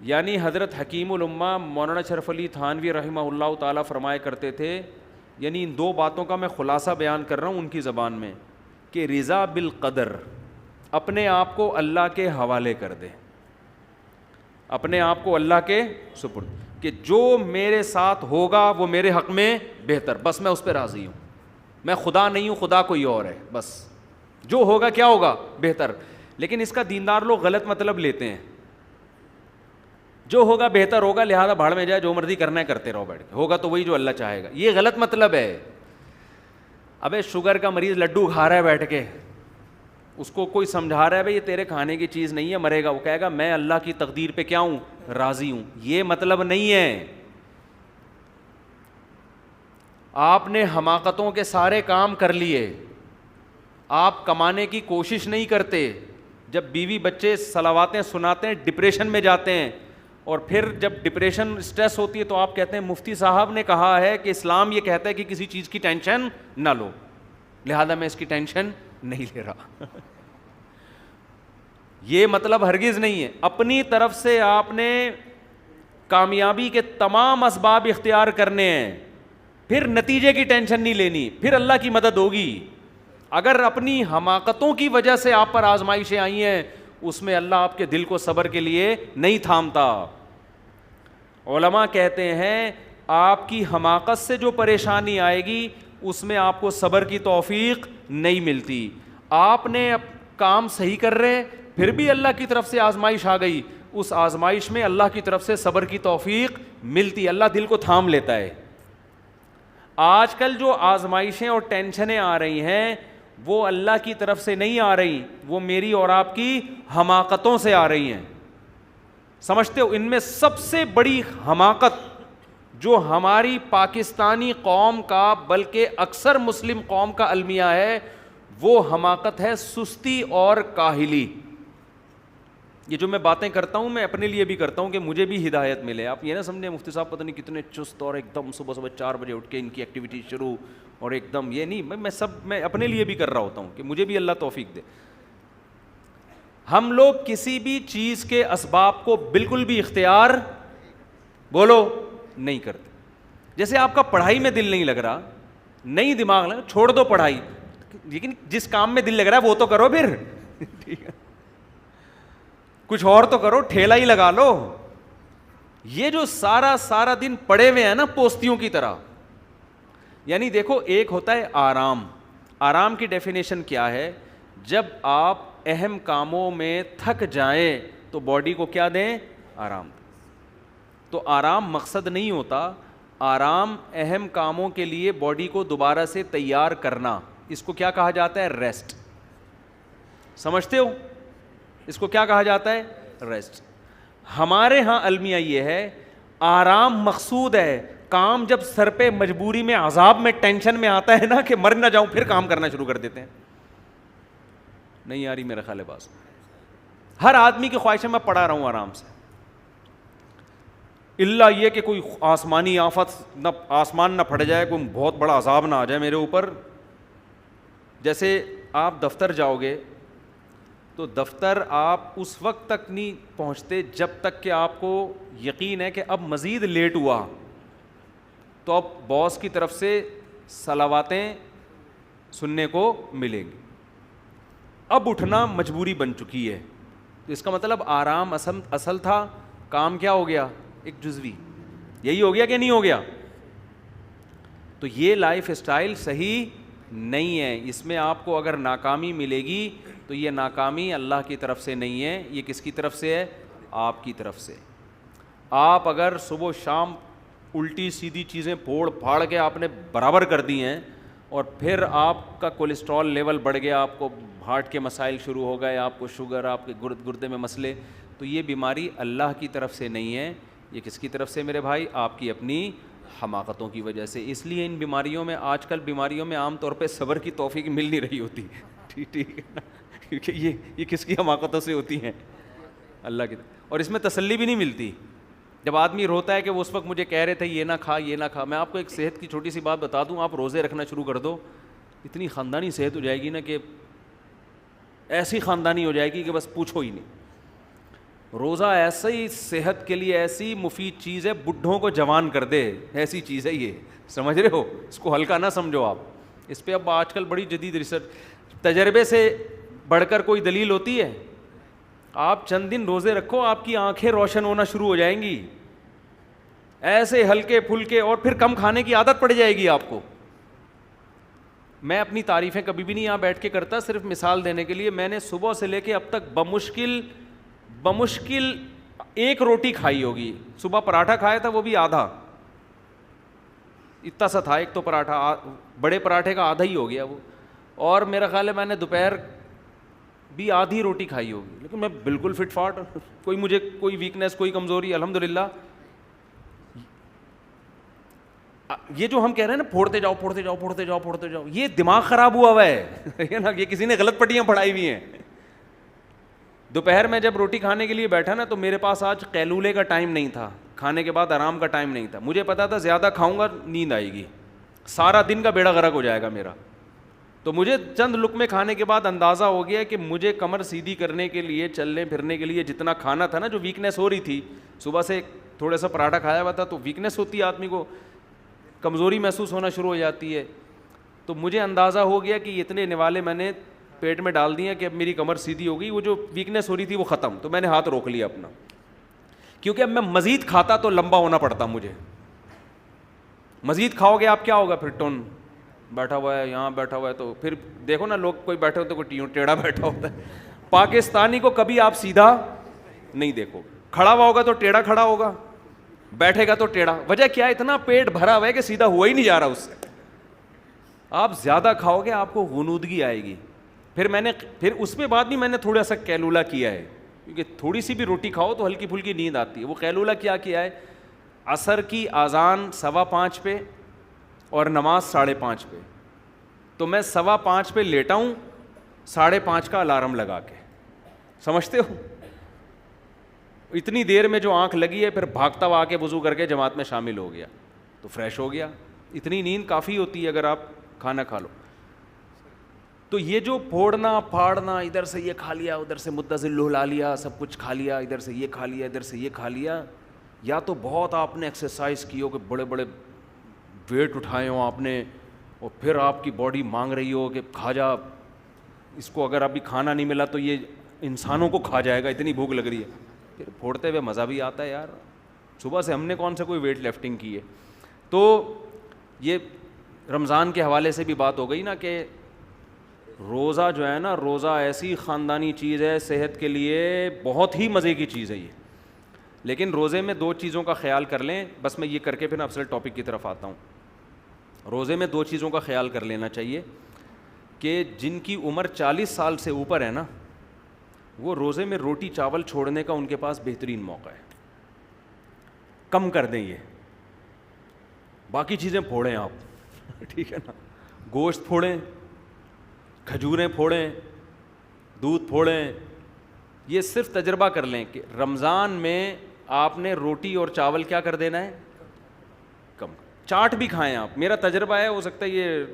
یعنی حضرت حکیم الامہ مولانا شرف علی تھانوی رحمہ اللہ تعالیٰ فرمایا کرتے تھے، یعنی ان دو باتوں کا میں خلاصہ بیان کر رہا ہوں ان کی زبان میں، کہ رضا بالقدر، اپنے آپ کو اللہ کے حوالے کر دے، اپنے آپ کو اللہ کے سپرد، کہ جو میرے ساتھ ہوگا وہ میرے حق میں بہتر، بس میں اس پہ راضی ہوں، میں خدا نہیں ہوں، خدا کوئی اور ہے، بس جو ہوگا کیا ہوگا بہتر۔ لیکن اس کا دیندار لوگ غلط مطلب لیتے ہیں، جو ہوگا بہتر ہوگا لہذا بھاڑ میں جائے، جو مرضی کرنا ہے کرتے رہو بیٹھ کے، ہوگا تو وہی جو اللہ چاہے گا، یہ غلط مطلب ہے۔ ابے شوگر کا مریض لڈو کھا رہا ہے بیٹھ کے، اس کو کوئی سمجھا رہا ہے بھائی یہ تیرے کھانے کی چیز نہیں ہے، مرے گا، وہ کہے گا میں اللہ کی تقدیر پہ کیا ہوں، راضی ہوں، یہ مطلب نہیں ہے۔ آپ نے حماقتوں کے سارے کام کر لیے، آپ کمانے کی کوشش نہیں کرتے، جب بیوی بچے صلواتیں سناتے ہیں ڈپریشن میں جاتے ہیں، اور پھر جب ڈپریشن اسٹریس ہوتی ہے تو آپ کہتے ہیں مفتی صاحب نے کہا ہے کہ اسلام یہ کہتا ہے کہ کسی چیز کی ٹینشن نہ لو، لہذا میں اس کی ٹینشن نہیں لے رہا۔ یہ مطلب ہرگز نہیں ہے۔ اپنی طرف سے آپ نے کامیابی کے تمام اسباب اختیار کرنے ہیں، پھر نتیجے کی ٹینشن نہیں لینی، پھر اللہ کی مدد ہوگی۔ اگر اپنی حماقتوں کی وجہ سے آپ پر آزمائشیں آئی ہیں، اس میں اللہ آپ کے دل کو صبر کے لیے نہیں تھامتا۔ علماء کہتے ہیں آپ کی حماقت سے جو پریشانی آئے گی اس میں آپ کو صبر کی توفیق نہیں ملتی۔ آپ نے کام صحیح کر رہے پھر بھی اللہ کی طرف سے آزمائش آ گئی، اس آزمائش میں اللہ کی طرف سے صبر کی توفیق ملتی، اللہ دل کو تھام لیتا ہے۔ آج کل جو آزمائشیں اور ٹینشنیں آ رہی ہیں وہ اللہ کی طرف سے نہیں آ رہی، وہ میری اور آپ کی حماقتوں سے آ رہی ہیں۔ سمجھتے ہو ان میں سب سے بڑی حماقت جو ہماری پاکستانی قوم کا بلکہ اکثر مسلم قوم کا المیہ ہے، وہ حماقت ہے سستی اور کاہلی۔ یہ جو میں باتیں کرتا ہوں میں اپنے لیے بھی کرتا ہوں کہ مجھے بھی ہدایت ملے۔ آپ یہ نہ سمجھیں مفتی صاحب پتہ نہیں کتنے چست اور ایک دم صبح 4 بجے اٹھ کے ان کی ایکٹیویٹی شروع، اور ایک دم یہ نہیں، میں اپنے لیے بھی کر رہا ہوتا ہوں کہ مجھے بھی اللہ توفیق دے۔ ہم لوگ کسی بھی چیز کے اسباب کو بالکل بھی اختیار بولو نہیں کرتے۔ جیسے آپ کا پڑھائی میں دل نہیں لگ رہا، نہیں دماغ لگا، چھوڑ دو پڑھائی، لیکن جس کام میں دل لگ رہا ہے وہ تو کرو پھر، ٹھیک ہے، کچھ اور تو کرو، ٹھیلا ہی لگا لو۔ یہ جو سارا دن پڑے ہوئے ہیں نا پوستیوں کی طرح، یعنی دیکھو ایک ہوتا ہے آرام۔ آرام کی ڈیفینیشن کیا ہے؟ جب آپ اہم کاموں میں تھک جائیں تو باڈی کو کیا دیں؟ آرام۔ تو آرام مقصد نہیں ہوتا، آرام اہم کاموں کے لیے باڈی کو دوبارہ سے تیار کرنا، اس کو کیا کہا جاتا ہے؟ ریسٹ۔ سمجھتے ہو اس کو کیا کہا جاتا ہے؟ ریسٹ۔ ہمارے ہاں المیہ یہ ہے آرام مقصود ہے، کام جب سر پہ مجبوری میں عذاب میں ٹینشن میں آتا ہے نا کہ مر نہ جاؤں، پھر کام کرنا شروع کر دیتے ہیں۔ نہیں آ رہی میرا خیال ہے بات؟ ہر آدمی کی خواہش ہے میں پڑا رہا ہوں آرام سے، الا یہ کہ کوئی آسمانی آفت نہ آسمان نہ پھٹ جائے، کوئی بہت بڑا عذاب نہ آ جائے میرے اوپر۔ جیسے آپ دفتر جاؤ گے تو دفتر آپ اس وقت تک نہیں پہنچتے جب تک کہ آپ کو یقین ہے کہ اب مزید لیٹ ہوا تو اب باس کی طرف سے صلواتیں سننے کو ملیں گی، اب اٹھنا مجبوری بن چکی ہے۔ تو اس کا مطلب آرام اصل تھا، کام کیا ہو گیا؟ ایک جزوی۔ یہی ہو گیا کہ نہیں ہو گیا؟ تو یہ لائف اسٹائل صحیح نہیں ہے۔ اس میں آپ کو اگر ناکامی ملے گی تو یہ ناکامی اللہ کی طرف سے نہیں ہے، یہ کس کی طرف سے ہے؟ آپ کی طرف سے۔ آپ اگر صبح و شام الٹی سیدھی چیزیں پھوڑ پھاڑ کے آپ نے برابر کر دی ہیں اور پھر آپ کا کولیسٹرول لیول بڑھ گیا، آپ کو ہارٹ کے مسائل شروع ہو گئے، آپ کو شوگر، آپ کے گردے میں مسئلے، تو یہ بیماری اللہ کی طرف سے نہیں ہے، یہ کس کی طرف سے میرے بھائی؟ آپ کی اپنی حماقتوں کی وجہ سے۔ اس لیے ان بیماریوں میں، آج کل بیماریوں میں عام طور پہ صبر کی توفیق مل نہیں رہی ہوتی، ٹھیک ہے نا، کیونکہ یہ کس کی حماقتوں سے ہوتی ہیں؟ اللہ کی۔ اور اس میں تسلی بھی نہیں ملتی۔ جب آدمی روتا ہے کہ وہ اس وقت مجھے کہہ رہے تھے یہ نہ کھا یہ نہ کھا، میں آپ کو ایک صحت کی چھوٹی سی بات بتا دوں، آپ روزے رکھنا شروع کر دو، اتنی خاندانی صحت ہو جائے گی نا کہ ایسی خاندانی ہو جائے گی کہ بس پوچھو ہی نہیں۔ روزہ ایسی صحت کے لیے ایسی مفید چیز ہے, بڈھوں کو جوان کر دے, ایسی چیز ہے یہ, سمجھ رہے ہو, اس کو ہلکا نہ سمجھو آپ. اس پہ اب آج کل بڑی جدید ریسرچ, تجربے سے بڑھ کر کوئی دلیل ہوتی ہے. آپ چند دن روزے رکھو, آپ کی آنکھیں روشن ہونا شروع ہو جائیں گی, ایسے ہلکے پھلکے, اور پھر کم کھانے کی عادت پڑ جائے گی آپ کو. میں اپنی تعریفیں کبھی بھی نہیں یہاں بیٹھ کے کرتا, صرف مثال دینے کے لیے. میں نے صبح سے لے کے اب تک بمشکل ایک روٹی کھائی ہوگی. صبح پراٹھا کھایا تھا, وہ بھی آدھا, اتنا سا تھا ایک تو پراٹھا, بڑے پراٹھے کا آدھا ہی ہو گیا وہ. اور میرا خیال ہے میں نے دوپہر بھی آدھی روٹی کھائی ہوگی. لیکن میں بالکل فٹ فاٹ, کوئی مجھے کوئی ویکنیس, کوئی کمزوری, الحمدللہ. یہ جو ہم کہہ رہے ہیں نا پھوڑتے جاؤ پھوڑتے جاؤ پھوڑتے جاؤ پھوڑتے جاؤ, یہ دماغ خراب ہوا ہوا ہے نا, یہ کسی نے غلط پٹیاں پڑھائی ہوئی ہیں. دوپہر میں جب روٹی کھانے کے لیے بیٹھا نا, تو میرے پاس آج قیلولے کا ٹائم نہیں تھا, کھانے کے بعد آرام کا ٹائم نہیں تھا. مجھے پتا تھا زیادہ کھاؤں گا نیند آئے گی, سارا دن کا بیڑا غرق ہو جائے گا میرا. تو مجھے چند لقمے کھانے کے بعد اندازہ ہو گیا کہ مجھے کمر سیدھی کرنے کے لیے, چلنے پھرنے کے لیے جتنا کھانا تھا نا, جو ویکنیس ہو رہی تھی, صبح سے تھوڑا سا پراٹھا کھایا ہوا تھا تو ویکنیس ہوتی ہے, آدمی کو کمزوری محسوس ہونا شروع ہو جاتی ہے. تو مجھے اندازہ ہو گیا کہ اتنے نوالے میں نے پیٹ میں ڈال دیے کہ اب میری کمر سیدھی ہو گئی, وہ جو ویکنیس ہو رہی تھی وہ ختم. تو میں نے ہاتھ روک لیا اپنا, کیونکہ اب میں مزید کھاتا تو لمبا ہونا پڑتا مجھے. مزید کھاؤ گے آپ کیا ہوگا پھر, ٹون بیٹھا ہوا ہے, یہاں بیٹھا ہوا ہے, تو پھر دیکھو نا لوگ کوئی بیٹھے ہوتے, کوئی ٹیڑھا بیٹھا ہوتا ہے. پاکستانی کو کبھی آپ سیدھا نہیں دیکھو, کھڑا ہوا ہوگا تو ٹیڑھا کھڑا ہوگا, بیٹھے گا تو ٹیڑھا. وجہ کیا ہے, اتنا پیٹ بھرا ہوا ہے کہ سیدھا ہوا ہی نہیں جا رہا اس سے. آپ زیادہ کھاؤ گے آپ کو غنودگی آئے گی. پھر اس میں بعد بھی میں نے تھوڑا سا قیلولہ کیا ہے, کیونکہ تھوڑی سی بھی روٹی کھاؤ تو ہلکی پھلکی نیند آتی ہے. وہ قیلولہ کیا ہے, عصر کی اذان 5:15 پہ اور نماز 5:30 پہ. تو میں 5:15 پہ لیٹا ہوں, 5:30 کا الارم لگا کے, سمجھتے ہو, اتنی دیر میں جو آنکھ لگی ہے, پھر بھاگتا ہوا آ کے وضو کر کے جماعت میں شامل ہو گیا, تو فریش ہو گیا. اتنی نیند کافی ہوتی ہے اگر آپ کھانا کھا لو. تو یہ جو پھوڑنا پھاڑنا, ادھر سے یہ کھا لیا, ادھر سے متصل لہلا لیا, سب کچھ کھا لیا, ادھر سے یہ کھا لیا, ادھر سے یہ کھا لیا, یا تو بہت آپ نے ایکسرسائز کی ہو کہ بڑے بڑے ویٹ اٹھائے ہوں آپ نے, اور پھر آپ کی باڈی مانگ رہی ہو کہ کھا جا, اس کو اگر ابھی کھانا نہیں ملا تو یہ انسانوں کو کھا جائے گا, اتنی بھوک لگ رہی ہے. پھر پھوڑتے ہوئے مزہ بھی آتا ہے یار. صبح سے ہم نے کون سا کوئی ویٹ لفٹنگ کی ہے. تو یہ رمضان کے حوالے سے بھی بات ہو گئی نا کہ روزہ جو ہے نا, روزہ ایسی خاندانی چیز ہے, صحت کے لیے بہت ہی مزے کی چیز ہے یہ. لیکن روزے میں 2 چیزوں کا خیال کر لیں, بس میں یہ کر کے پھر اصل ٹاپک کی طرف آتا ہوں. روزے میں 2 چیزوں کا خیال کر لینا چاہیے کہ جن کی عمر 40 سال سے اوپر ہے نا, وہ روزے میں روٹی چاول چھوڑنے کا ان کے پاس بہترین موقع ہے. کم کر دیں یہ, باقی چیزیں پھوڑیں آپ, ٹھیک ہے نا, گوشت پھوڑیں, کھجوریں پھوڑیں, دودھ پھوڑیں. یہ صرف تجربہ کر لیں کہ رمضان میں آپ نے روٹی اور چاول کیا کر دینا ہے, کم. چاٹ بھی کھائیں آپ, میرا تجربہ ہے, ہو سکتا ہے یہ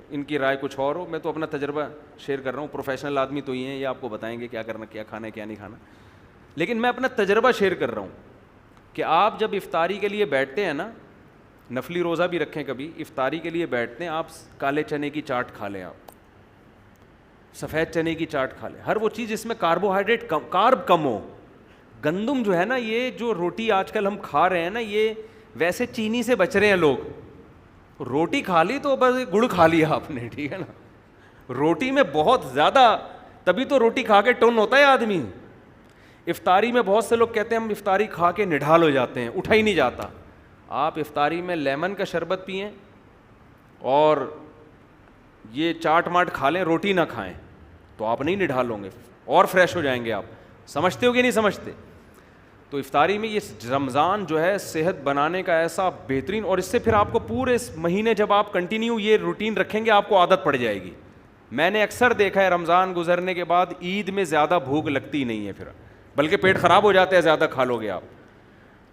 ان کی رائے کچھ اور ہو, میں تو اپنا تجربہ شیئر کر رہا ہوں. پروفیشنل آدمی تو ہی ہیں, یہ آپ کو بتائیں گے کیا کرنا, کیا کھانا ہے, کیا نہیں کھانا. لیکن میں اپنا تجربہ شیئر کر رہا ہوں کہ آپ جب افطاری کے لیے بیٹھتے ہیں نا, نفلی روزہ بھی رکھیں کبھی, افطاری کے لیے بیٹھتے ہیں, آپ کالے چنے کی چاٹ کھا لیں, آپ سفید چنے کی چاٹ کھا لیں. ہر وہ چیز جس میں کاربوہائیڈریٹ کارب کم ہو. گندم جو ہے نا, یہ جو روٹی آج کل ہم کھا رہے ہیں نا, یہ ویسے چینی سے بچ رہے ہیں لوگ. روٹی کھا لی تو بس گڑ کھا لیا آپ نے, ٹھیک ہے نا. روٹی میں بہت زیادہ, تبھی تو روٹی کھا کے ٹون ہوتا ہے آدمی. افطاری میں بہت سے لوگ کہتے ہیں ہم افطاری کھا کے نڈھال ہو جاتے ہیں, اٹھا ہی نہیں جاتا. آپ افطاری میں لیمن کا شربت پئیں اور یہ چاٹ ماٹ کھا لیں, روٹی نہ کھائیں, تو آپ نہیں نڈھال ہوں گے اور فریش ہو جائیں گے آپ. سمجھتے ہو کہ نہیں سمجھتے؟ تو افطاری میں یہ رمضان جو ہے صحت بنانے کا ایسا بہترین, اور اس سے پھر آپ کو پورے مہینے جب آپ کنٹینیو یہ روٹین رکھیں گے, آپ کو عادت پڑ جائے گی. میں نے اکثر دیکھا ہے رمضان گزرنے کے بعد عید میں زیادہ بھوک لگتی نہیں ہے, پھر بلکہ پیٹ خراب ہو جاتا ہے زیادہ کھا لو گے آپ.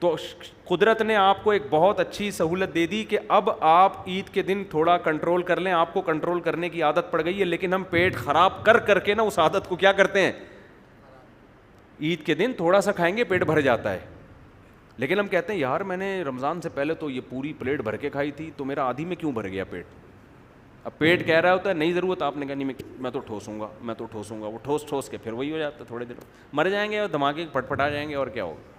تو قدرت نے آپ کو ایک بہت اچھی سہولت دے دی کہ اب آپ عید کے دن تھوڑا کنٹرول کر لیں. آپ کو کنٹرول کرنے کی عادت پڑ گئی ہے, لیکن ہم پیٹ خراب کر کر کے نا اس عادت کو کیا کرتے ہیں, عید کے دن تھوڑا سا کھائیں گے پیٹ بھر جاتا ہے، لیکن ہم کہتے ہیں یار میں نے رمضان سے پہلے تو یہ پوری پلیٹ بھر کے کھائی تھی، تو میرا آدھی میں کیوں بھر گیا پیٹ؟ اب پیٹ کہہ رہا ہوتا ہے نہیں ضرورت، آپ نے کہا نہیں میں تو ٹھوسوں گا، میں تو ٹھوسوں گا، وہ ٹھوس کے پھر وہی ہو جاتا ہے، تھوڑے دنوں مر جائیں گے اور دھماکے پٹ پٹا جائیں گے، اور کیا ہوگا؟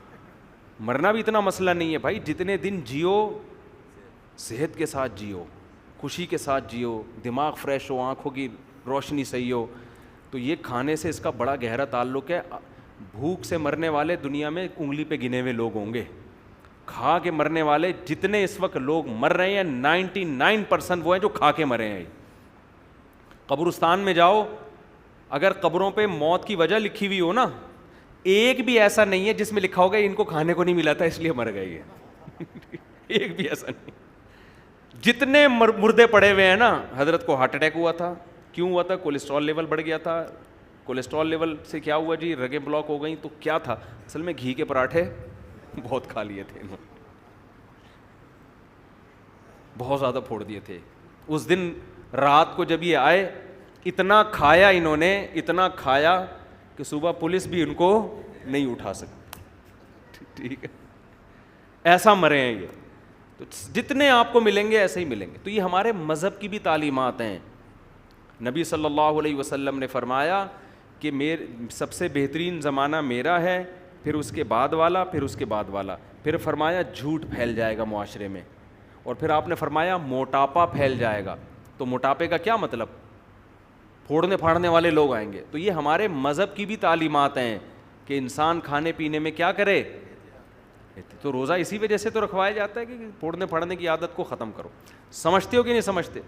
مرنا بھی اتنا مسئلہ نہیں ہے بھائی، جتنے دن جیو صحت کے ساتھ جیو، خوشی کے ساتھ جیو، دماغ فریش ہو، آنکھوں کی روشنی صحیح ہو، تو یہ کھانے سے اس کا بڑا گہرا تعلق ہے۔ بھوک سے مرنے والے دنیا میں انگلی پہ گنے ہوئے لوگ ہوں گے، کھا کے مرنے والے جتنے اس وقت لوگ مر رہے ہیں 99% وہ ہیں جو کھا کے مرے ہیں۔ قبرستان میں جاؤ، اگر قبروں پہ موت کی وجہ لکھی ہوئی ہو نا، ایک بھی ایسا نہیں ہے جس میں لکھا ہوگا ان کو کھانے کو نہیں ملا تھا اس لیے مر گئے یہ ایک بھی ایسا نہیں۔ جتنے مردے پڑے ہوئے ہیں نا، حضرت کو ہارٹ اٹیک ہوا تھا، کیوں ہوا تھا؟ کولیسٹرول لیول بڑھ گیا تھا، کولیسٹرول لیول سے کیا ہوا جی؟ رگیں بلاک ہو گئیں، تو کیا تھا اصل میں؟ گھی کے پراٹھے بہت کھا لیے تھے انہوں نے، بہت زیادہ پھوڑ دیے تھے۔ اس دن رات کو جب یہ آئے، اتنا کھایا انہوں نے، اتنا کھایا کہ صبح پولیس بھی ان کو نہیں اٹھا سکتی، ٹھیک ہے؟ ایسا مرے ہیں یہ۔ تو جتنے آپ کو ملیں گے ایسے ہی ملیں گے۔ تو یہ ہمارے مذہب کی بھی تعلیمات ہیں۔ نبی صلی اللہ علیہ وسلم نے فرمایا کہ سب سے بہترین زمانہ میرا ہے، پھر اس کے بعد والا، پھر اس کے بعد والا، پھر فرمایا جھوٹ پھیل جائے گا معاشرے میں، اور پھر آپ نے فرمایا موٹاپا پھیل جائے گا۔ تو موٹاپے کا کیا مطلب؟ پھوڑنے پھاڑنے والے لوگ آئیں گے۔ تو یہ ہمارے مذہب کی بھی تعلیمات ہیں کہ انسان کھانے پینے میں کیا کرے۔ تو روزہ اسی وجہ سے تو رکھوایا جاتا ہے کہ پھوڑنے پھاڑنے کی عادت کو ختم کرو۔ سمجھتے ہو کہ نہیں سمجھتے؟